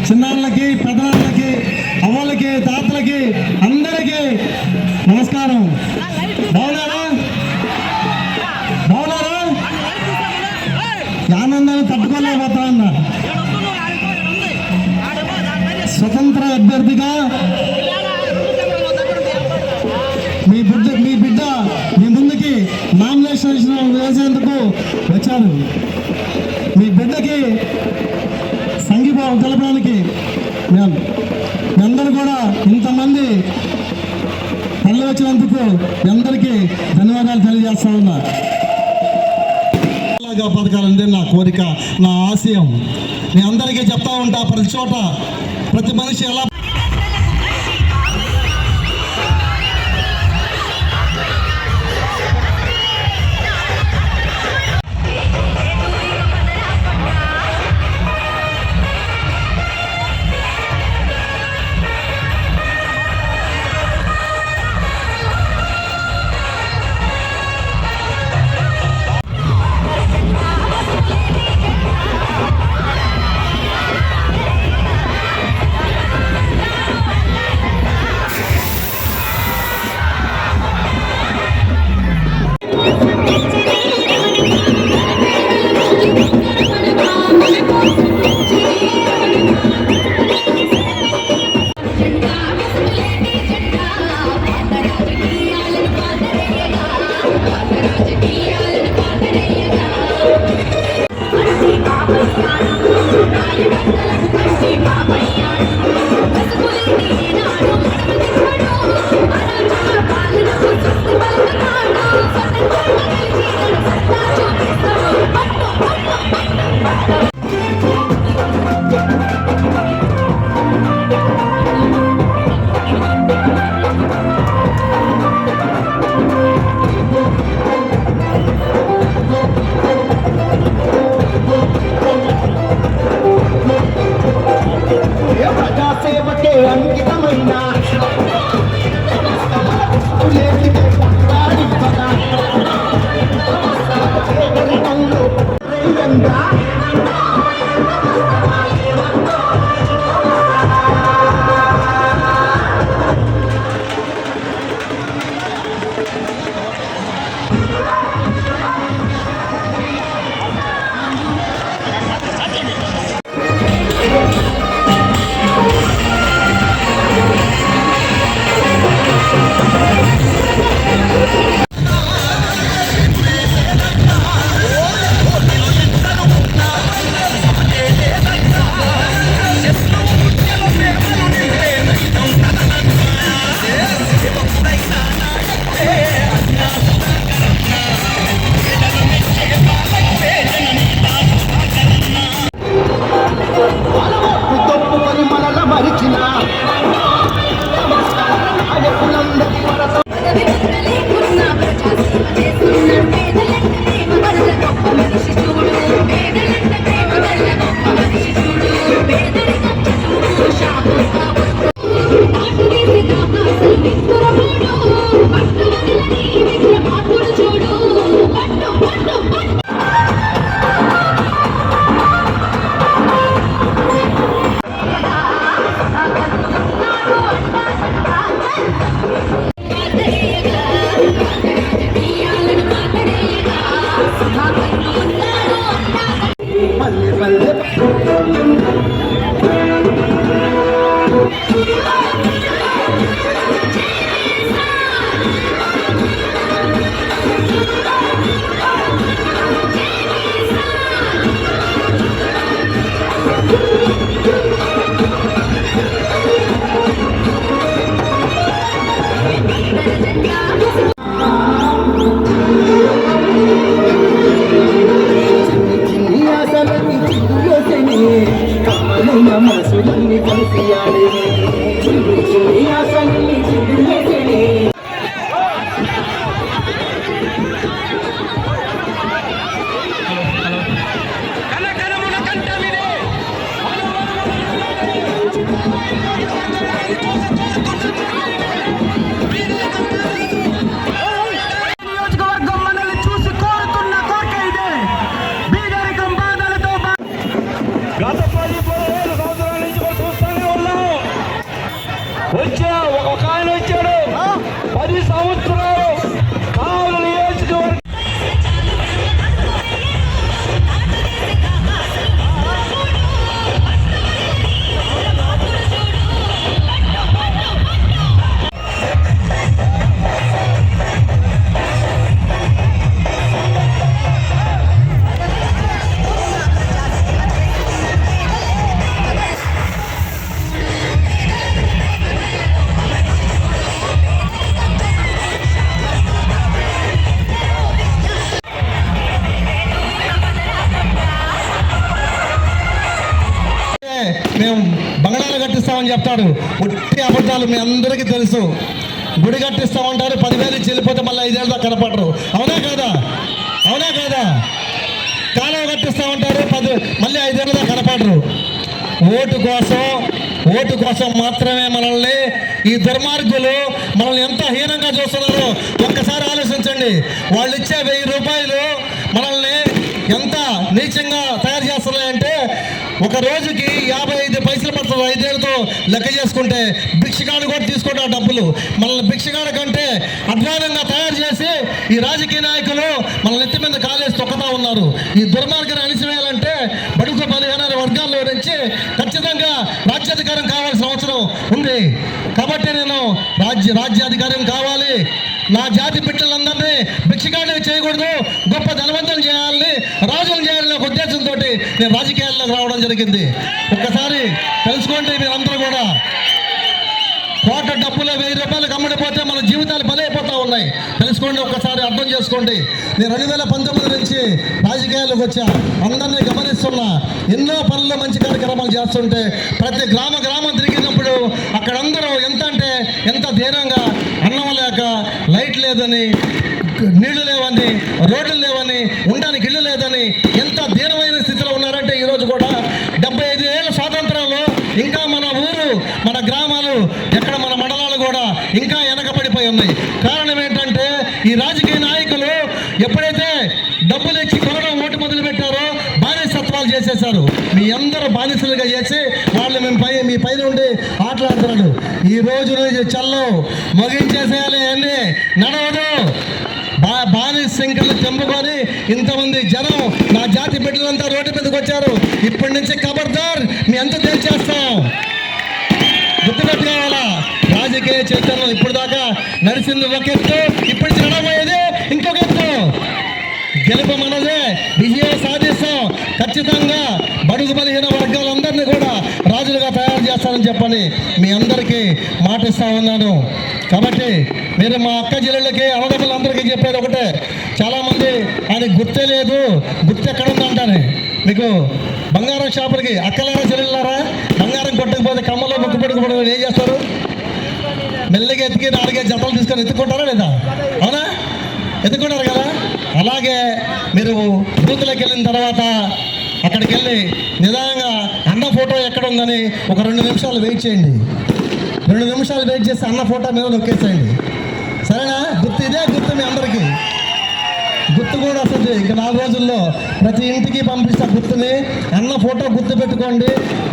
చిన్నాళ్ళకి, పెద్దవాళ్ళకి, అవ్వలకి, తాతలకి అందరికీ నమస్కారం. బాగున్నారా? బాగున్నారా? ఆనందాన్ని తట్టుకోలేకపోతున్నా. స్వతంత్ర అభ్యర్థిగా మీ బిడ్డ మీ ముందుకి నామినేషన్ వేసేందుకు వచ్చాను. మీ బిడ్డకి సంఘీభావం తెలపడానికి మీ అందరూ కూడా ఇంతమంది తల్లి వచ్చినందుకు మీ అందరికీ ధన్యవాదాలు తెలియజేస్తా ఉన్నా. బతకాలంటే నా కోరిక, నా ఆశయం. మీ అందరికీ చెప్తా ఉంటా, ప్రతి చోట ప్రతి మనిషి ఎలా అంకితమైన కట్టిస్తామని చెప్తారు. ఉట్టి అబద్ధాలు మీ అందరికీ తెలుసు. గుడి కట్టిస్తామంటారు, 10,000 ఇచ్చి వెళ్ళిపోతే మళ్ళీ 5 ఏళ్ళ దాకా కనపడరు. అవునా కాదా? అవునా కాదా? కాలువ కట్టిస్తామంటారు, మళ్ళీ 5 ఏళ్ళ దాకా కనపడరు. ఓటు కోసం మాత్రమే మనల్ని ఈ దుర్మార్గులు మనల్ని ఎంత హీనంగా చూస్తున్నారో ఒక్కసారి ఆలోచించండి. వాళ్ళు ఇచ్చే 1000 రూపాయలు మనల్ని ఎంత నీచంగా తయారు చేస్తున్నాయంటే ఒక రోజుకి 55 పైసలు పడుతుంది. 5 ఏళ్ళతో లెక్క చేసుకుంటే భిక్షగాడు కూడా తీసుకుంటే ఆ డబ్బులు మనల్ని భిక్షగాడు కంటే అధ్వానంగా తయారు చేసి ఈ రాజకీయ నాయకులు మనల్ని ఎత్తి మీద కాలేసి తొక్కుతా ఉన్నారు. ఈ దుర్మార్గాన్ని అణిచివేయాలంటే బడుగు బలహీన వర్గాల్లో నుంచి ఖచ్చితంగా రాజ్యాధికారం కావాల్సిన అవసరం ఉంది. కాబట్టి నేను రాజ్యాధికారం కావాలి, నా జాతి బిడ్డలందరినీ భిక్షగానే చేయకూడదు, గొప్ప ధనవంతం చేయాలని, రాజులు చేయాలని ఒక ఉద్దేశంతో నేను రాజకీయాల్లోకి రావడం జరిగింది. ఒక్కసారి తెలుసుకోండి మీరందరూ కూడా. కోట డబ్బులు 1000 రూపాయలకు అమ్మడిపోతే మన జీవితాలు బలైపోతూ ఉన్నాయి. తెలుసుకోండి, ఒక్కసారి అర్థం చేసుకోండి. నేను 2019 నుంచి రాజకీయాల్లోకి వచ్చా. అందరినీ గమనిస్తున్నా. ఎన్నో పనుల్లో మంచి కార్యక్రమాలు చేస్తుంటే ప్రతి గ్రామం తిరిగినప్పుడు అక్కడందరూ ఎంత ధైర్యంగా అన్నం లేక, లైట్ లేదని, నీళ్లు లేవని, రోడ్లు లేవని, ఉండడానికి ఇల్లు లేదని ఎంత దీనమైన స్థితిలో ఉన్నారంటే ఈరోజు కూడా 75 ఏళ్ళ స్వాతంత్రంలో ఇంకా మన ఊరు, మన గ్రామాలు, ఎక్కడ మన మండలాలు కూడా ఇంకా వెనకబడిపోయి ఉన్నాయి. కారణం ఏంటంటే ఈ రాజకీయ నాయకులు ఎప్పుడైతే డబ్బులు ఇచ్చి కొనడం ఓటు మొదలు పెట్టారో బానిసత్వాలు చేసేశారు. మీ అందరూ బానిసలుగా చేసి వాళ్ళు మీ పై నుండి ఆటలాడుతున్నాడు. ఈ రోజు నుంచి చల్లో ముగించేసేయాలి, అన్నీ నడవదు. బానిస సంఖ్యలు తెంపుకొని ఇంతమంది జనం, నా జాతి బిడ్డలంతా రోడ్డు మీదకి వచ్చారు. ఇప్పటి నుంచి ఖబర్దార్, మీ అంత తెచ్చేస్తాం. గుర్తుపెట్టుకోవాలా, రాజకీయ చైతన్యం ఇప్పుడు దాకా నడిచింది ఒక ఎత్తు, ఇప్పుడు నడబోయేది ఇంకొక ఎత్తు. గెలుపు మనదే, విజయం సాధిస్తాం. ఖచ్చితంగా బడుగు బలహీన వర్గాలందరినీ కూడా రాజులుగా తయారు చేస్తానని చెప్పని మీ అందరికీ మాటిస్తా ఉన్నాను. కాబట్టి మీరు మా అక్క చెల్లెళ్ళకి, అన్నదమ్ములందరికీ చెప్పేది ఒకటే. చాలామంది ఆయన గుర్తే లేదు, గుర్తు ఎక్కడ ఉందంటానే. మీకు బంగారం షాపులకి అక్కలారా చెల్లెళ్ళారా బంగారం కొట్టకపోతే కమ్మలో ముక్కు పెట్టుకోవడం ఏం చేస్తారు? మెల్లగా ఎత్తికి 4 జతలు తీసుకొని ఎత్తుకుంటారా లేదా? అవునా? ఎత్తుకుంటారు కదా. అలాగే మీరు బూత్లోకి వెళ్ళిన తర్వాత అక్కడికి వెళ్ళి నిదానంగా అన్న ఫోటో ఎక్కడ ఉందని ఒక 2 నిమిషాలు వెయిట్ చేయండి. 2 నిమిషాలు వెయిట్ చేసి అన్న ఫోటో మీద నొక్కేసేయండి. సరేనా? ఇదే గుర్తు మీ అందరికీ. గుర్తు కూడా వస్తుంది. ఇంకా 4 రోజుల్లో ప్రతి ఇంటికి పంపిస్తా గుర్తుని. అన్న ఫోటో గుర్తు పెట్టుకోండి,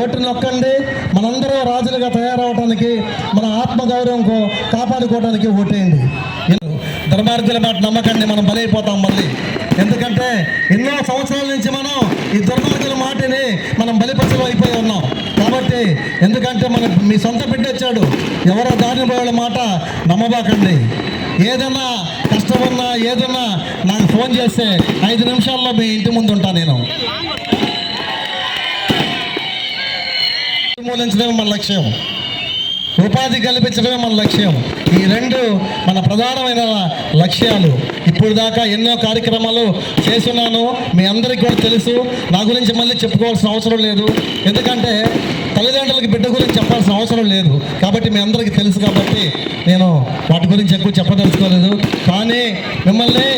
ఓటు నొక్కండి. మనందరూ రాజులుగా తయారవడానికి, మన ఆత్మగౌరవం కాపాడుకోవడానికి ఓటేయండి. దుర్మార్గుల మాట నమ్మకండి, మనం బలైపోతాం మళ్ళీ. ఎందుకంటే ఎన్నో సంవత్సరాల నుంచి మనం ఈ దుర్మార్గుల మాటని మనం బలిపశులు అయిపోయి ఉన్నాం. కాబట్టి ఎందుకంటే మీ సొంత బిడ్డ వచ్చాడు, ఎవరో దారిని పోయే మాట నమ్మబాకండి. ఏదన్నా కష్టం ఉన్నా ఏదన్నా నాకు ఫోన్ చేస్తే 5 నిమిషాల్లో మీ ఇంటి ముందు ఉంటా. నేను మూలించడమే మన లక్ష్యం, ఉపాధి కల్పించడమే మన లక్ష్యం. ఈ 2 మన ప్రధానమైన లక్ష్యాలు. ఇప్పుడు దాకా ఎన్నో కార్యక్రమాలు చేస్తున్నాను, మీ అందరికీ కూడా తెలుసు. నా గురించి మళ్ళీ చెప్పుకోవాల్సిన అవసరం లేదు. ఎందుకంటే తల్లిదండ్రులకి బిడ్డ గురించి చెప్పాల్సిన అవసరం లేదు. కాబట్టి మీ అందరికీ తెలుసు. కాబట్టి నేను వాటి గురించి ఎక్కువ చెప్పదలుచుకోలేదు. కానీ మిమ్మల్ని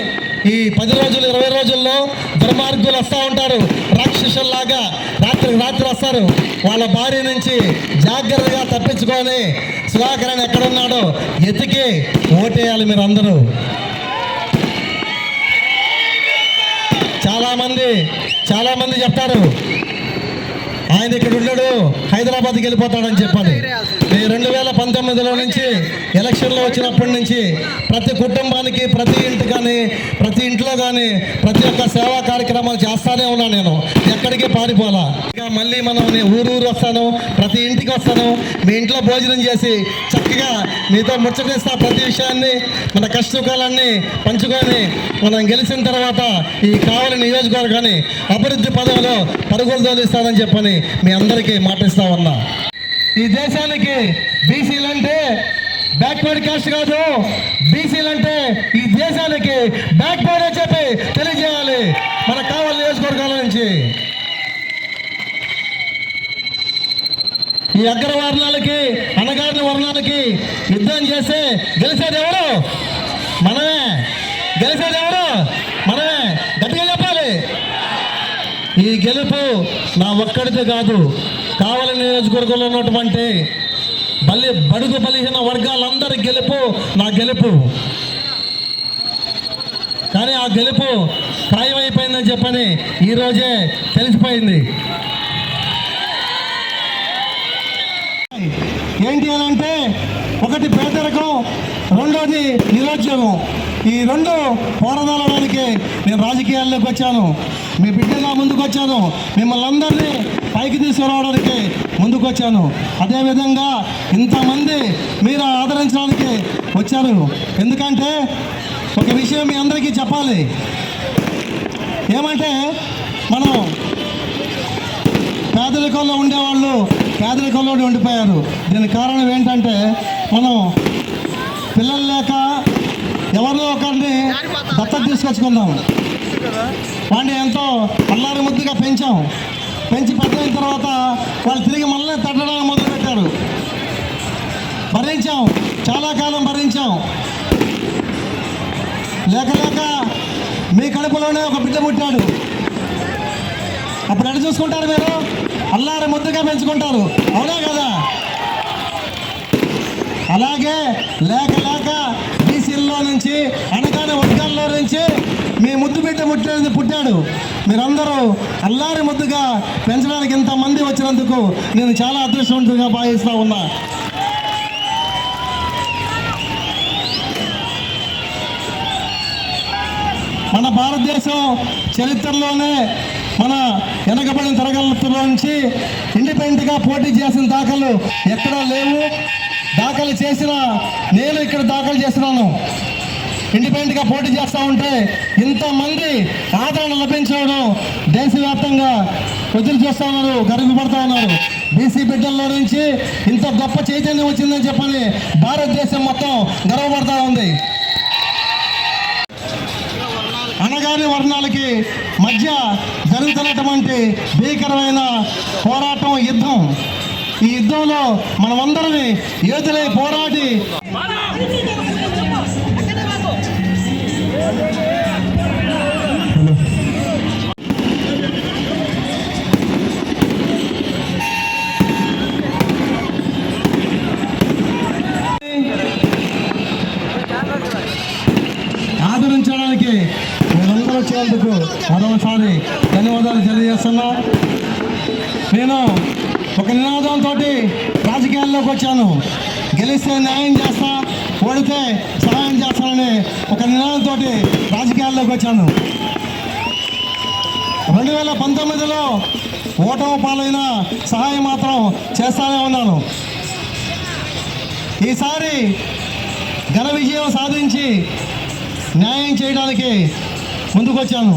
ఈ 10 రోజులు 20 రోజుల్లో దుర్మార్గులు వస్తూ ఉంటారు, రాక్షసుల్లాగా రాత్రి వస్తారు. వాళ్ళ భార్య నుంచి జాగ్రత్తగా తప్పించుకొని సుధాకరన్ ఎక్కడున్నాడో ఎతికి ఓటేయాలి మీరు అందరూ. చాలామంది చెప్తారు ఆయన ఇక్కడ ఉండడు, హైదరాబాద్కి వెళ్ళిపోతాడని చెప్పండి. 2019లో నుంచి ఎలక్షన్లో వచ్చినప్పటి నుంచి ప్రతి కుటుంబానికి, ప్రతి ఇంట్లో కానీ ప్రతి ఒక్క సేవా కార్యక్రమాలు చేస్తానే ఉన్నాను. నేను ఎక్కడికి పారిపోలా. ఇక మళ్ళీ నేను ఊరు వస్తాను, ప్రతి ఇంటికి వస్తాను. మీ ఇంట్లో భోజనం చేసి చక్కగా మీతో ముచ్చటిస్తా. ప్రతి విషయాన్ని, మన కష్టకాలన్నీ పంచుకొని మనం గెలిచిన తర్వాత ఈ కావలి నియోజకవర్గాన్ని అభివృద్ధి పదవిలో పరుగులు తోలిస్తానని చెప్పని మీ అందరికీ మాటిస్తా ఉన్నా. ఈ దేశానికి బీసీలంటే బ్యాక్వర్డ్ కాస్ట్ కాదు, బీసీలంటే ఈ దేశానికి బ్యాక్ బోర్డ్ అని చెప్పి తెలియజేయాలి మన కావలి నియోజకవర్గాల నుంచి. ఈ అగ్రవర్ణాలకి అణగారిన వర్ణాలకి యుద్ధం చేస్తే గెలిచేది ఎవరు? మనమే. గెలిచేది ఎవరు? మనమే. గట్టిగా చెప్పాలి. ఈ గెలుపు నా ఒక్కడితో కాదు, కావలి నియోజకవర్గంలో ఉన్నటువంటి బడుగు బలహీన వర్గాలందరి గెలుపు నా గెలుపు. కానీ ఆ గెలుపు ఖాయమైపోయిందని చెప్పని ఈరోజే తెలిసిపోయింది. ఏంటి అని అంటే, ఒకటి పేదరికం, రెండోది నిరుద్యోగం. ఈ రెండు పోరాడాలడానికి నేను రాజకీయాల్లోకి వచ్చాను. మీ బిడ్డగా ముందుకు వచ్చాను. మిమ్మల్ని అందరినీ పైకి తీసుకురావడానికి ముందుకు వచ్చాను. అదేవిధంగా ఇంతమంది మీరు ఆదరించడానికి వచ్చారు. ఎందుకంటే ఒక విషయం మీ అందరికీ చెప్పాలి. ఏమంటే, మనం పేదరికంలో ఉండేవాళ్ళు పేదరికంలోనే ఉండిపోయారు. దీనికి కారణం ఏంటంటే, మనం పిల్లలు లేక ఎవరిలో ఒకరిని దత్తత తీసుకొచ్చుకుందాం. వాడిని ఎంతో అల్లారి ముద్దుగా పెంచాం. పెంచి పెద్దయిన తర్వాత వాళ్ళు తిరిగి మనల్ని తట్టడానికి మొదలుపెట్టారు. భరించాం, చాలా కాలం భరించాం. లేక లేక మీ కడుపులోనే ఒక బిడ్డ పుట్టాడు. అప్పుడు ఎటు చూసుకుంటారు? మీరు అల్లారి ముద్దుగా పెంచుకుంటారు, అవునా కదా? అలాగే లేక లేక బీసీల్లో నుంచి అనగానే వర్గాల్లో నుంచి మీ ముద్దు బిడ్డ పుట్టాడు. మీరందరూ అల్లారి ముద్దుగా పెంచడానికి ఇంతమంది వచ్చినందుకు నేను చాలా అదృష్టవంతుగా భావిస్తూ ఉన్నా. మన భారతదేశం చరిత్రలోనే మన వెనకబడిన తరగతుల నుంచి ఇండిపెండెంట్గా పోటీ చేసిన దాఖలు ఎక్కడా లేవు. దాఖలు చేసిన నేను ఇక్కడ దాఖలు చేస్తున్నాను. ఇండిపెండెంట్గా పోటీ చేస్తూ ఉంటే ఇంతమంది ఆదరణ లభించడం దేశవ్యాప్తంగా ఎదురు చూస్తూ ఉన్నారు, గర్వపడుతూ ఉన్నారు. బీసీ బిడ్డల్లో నుంచి ఇంత గొప్ప చైతన్యం వచ్చిందని చెప్పని భారతదేశం మొత్తం గర్వపడుతూ ఉంది. అనగాని వర్ణాలకి మధ్య జరుగుతున్నటువంటి భీకరమైన పోరాటం, యుద్ధం. ఈ యుద్ధంలో మనమందరినీ యోధులై పోరాడి ఆదరించడానికి మీరందరూ వచ్చేందుకు మరోసారి ధన్యవాదాలు తెలియజేస్తున్నా. నేను ఒక నినాదంతో రాజకీయాల్లోకి వచ్చాను. గెలిస్తే న్యాయం చేస్తా, ఓడితే సహాయం చేస్తానని ఒక నినాదంతో రాజకీయాల్లోకి వచ్చాను. 2019లో ఓటమి పాలైన సహాయం మాత్రం చేస్తానే ఉన్నాను. ఈసారి ఘన విజయం సాధించి న్యాయం చేయడానికి ముందుకొచ్చాను.